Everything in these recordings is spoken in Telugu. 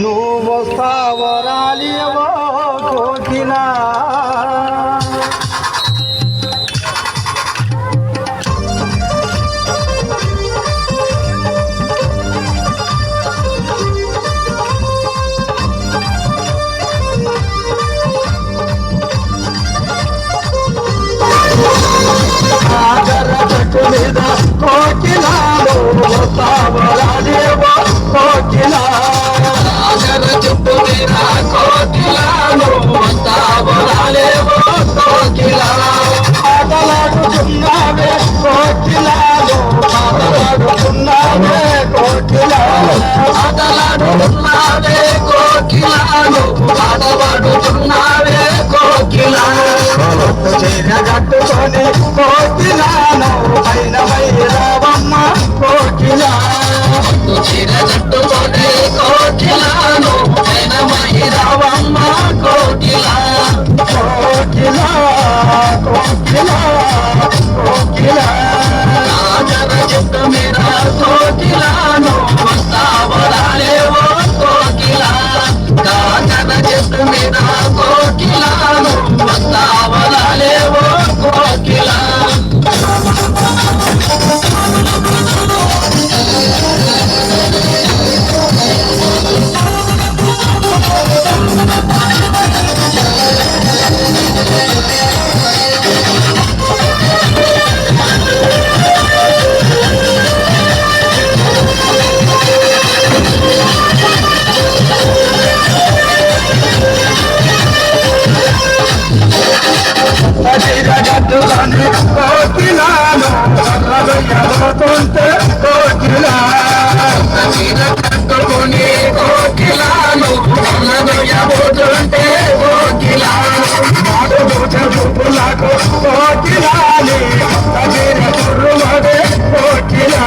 నువ్వు వస్తావరాలి కోకిలా చెట్టు మీద కోకిలా వస్తావరాలి కోకిలా చెట్టు మీద కోకిలా వస్తావరాలి కోకిలా ఆటలాడుతున్నావే కోకిలా ఆటలాడుతున్నావే కోకిలా ఆటలాడుతున్నావే కోకిలా ఆటలాడుతున్నావే కోకిలా చీర కట్టుకొని కోకిలాను పైన వైరావమ్మ కోకిలా చీర కట్టుకొని కోకిలాను పైన వైరావమ్మ కోకిలా కోకిలా కోకిలా కోకిలా రాజర చెట్టు మీద కోకిలాను వస్తావరాలేవో కోకిలా రాజర చెట్టు మీద కోకిలాను వస్తావరాలేవో కోకిలా కోకిలాను ఎదురుతుంటే కోకిలా కట్టుకుని కోకిలాను ఎదురుతుంటే కోకిలా చూపులకు కోకిలాని కోకిలా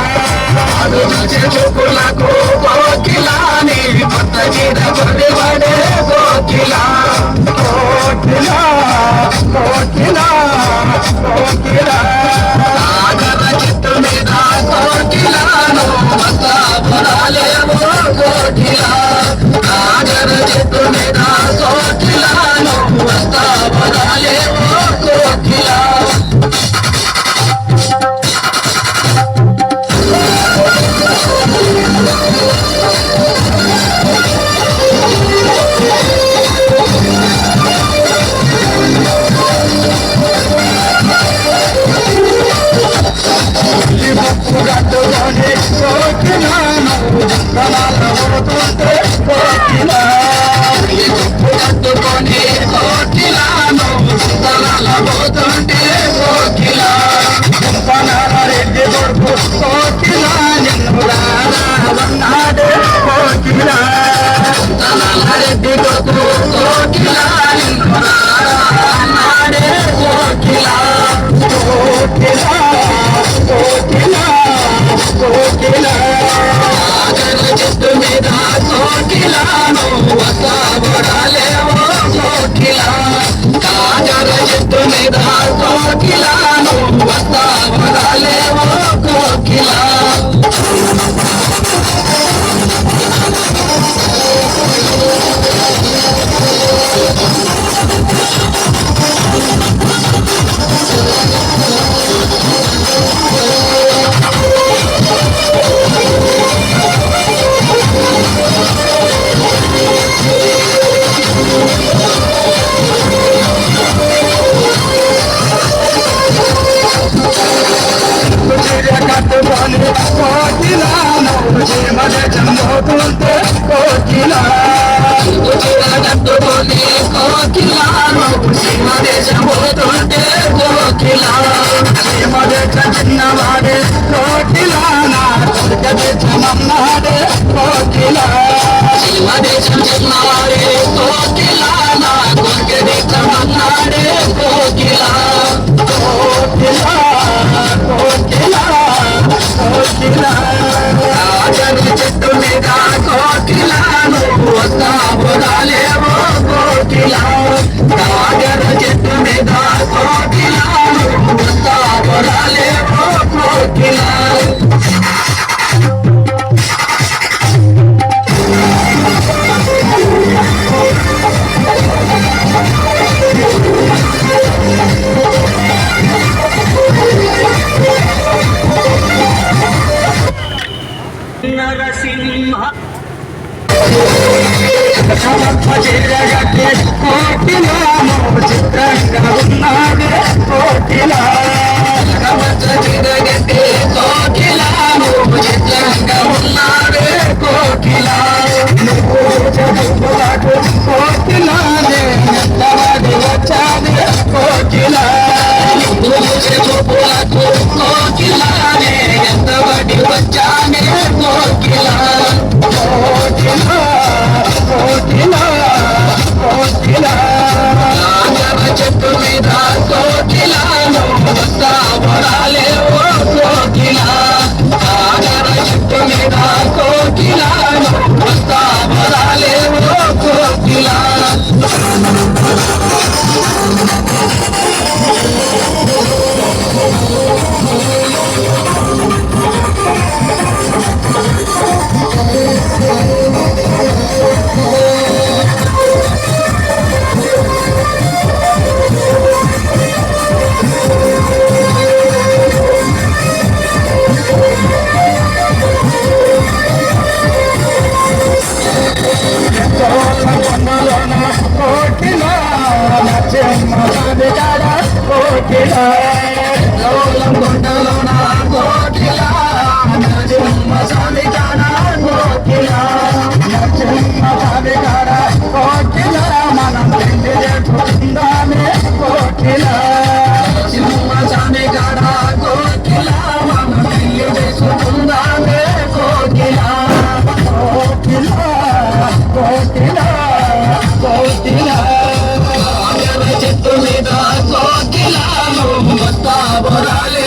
చూపులకు కోకిలాని కొత్త చీర పడివడే కోకిలా కోకిలా కోకిలా కోకిలా సాగర చెట్టు మీద కోకిలాను వస్తావరాలేవో కోకిలా సాగర చెట్టు మీద కోకిలాను వస్తావరాలేవో కోకిలా కట్టుకొని కోకిలాను కట్టుకొని కోకిలాను పోతుంటే కోకిలా రెడ్డి కొడుకు కోకిలా నిన్ను రానాడే కోకిలా రెడ్డి కొడుకు కోకిలా నిన్ను రానాడే కోకిలా కోకిలా కోకిలా కోకిలా చెట్టు మీద కోకిలాను వస్తావరాలేవో కోకిలా కాజర చెట్టు మీద కోకిలాను వస్తావరాలేవో కోకిలా కట్టుకొని కోకిలాను చంబోతుంటే కోకిలా కట్టుకొని కోకిలాను చంబోతుంటే కోకిలా చిన్నవాడే కోకిలానా చమన్నాడే కోకిలా చిన్నవాడే కోకిలానా చమన్నాడే కోకిలా కోకిలా కోకిలా కోకిలా చెట్టు మీద కోకిలాను వస్తావరాలేవో కోకిలా కాగర చెట్టు మీద కోకిలాను వస్తావరాలేవో కోకిలా చీరగట్టి కోకిలా చిత్రంగా ఉన్నాడే కోకిలా చీరగట్టి కోకిలా చిత్రంగా ఉన్నాడే కోకిలా చదువులకు కోకిలానే ఎంతవాడి వచ్చానే కోకిలా చదువులకు కోకిలానే ఎంతవాడి వచ్చానే కోకిలా కోకిలా కోకిలా కోకిలా చెట్టు మీద కోకిలాను వస్తావరాలే ఓ కోకిలా చెట్టు మీద కోకిలాను వస్తావరాలే ఓ కోకిలా చెట్టు మీద కోకిలాను వస్తావరాలే